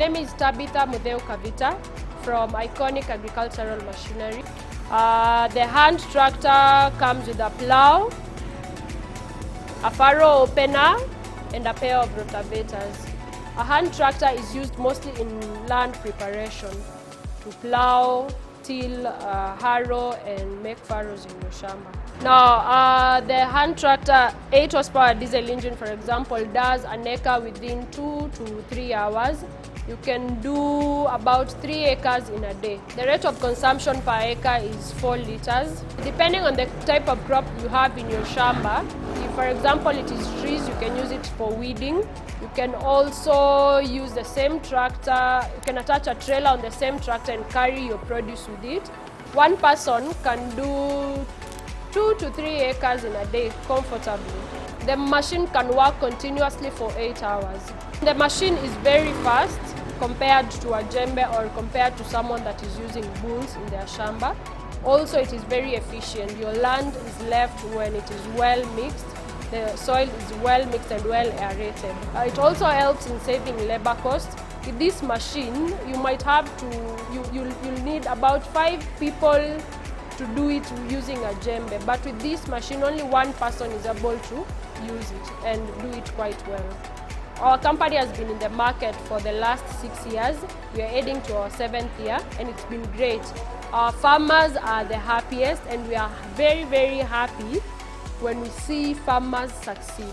My name is Tabitha Mudheu Kavita from Ikonic Agricultural Machinery. The hand tractor comes with a plow, a furrow opener, and a pair of rotavators. A hand tractor is used mostly in land preparation to plow, till, harrow, and make furrows in your shamba. Now, the hand tractor 8 horsepower diesel engine, for example, does an acre within 2 to 3 hours. You can do about 3 acres in a day. The rate of consumption per acre is 4 liters. Depending on the type of crop you have in your shamba, if for example it is trees, you can use it for weeding. You can also use the same tractor, you can attach a trailer on the same tractor and carry your produce with it. One person can do 2 to 3 acres in a day comfortably. The machine can work continuously for 8 hours. The machine is very fast compared to a djembe or compared to someone that is using bulls in their shamba. Also, it is very efficient. Your land is left when it is well mixed. The soil is well mixed and well aerated. It also helps in saving labor costs. With this machine, you might have to, you'll need about 5 people to do it using a djembe. But with this machine, only one person is able to use it and do it quite well. Our company has been in the market for the last 6 years. We are heading to our 7th year and it's been great. Our farmers are the happiest and we are very, very happy when we see farmers succeed.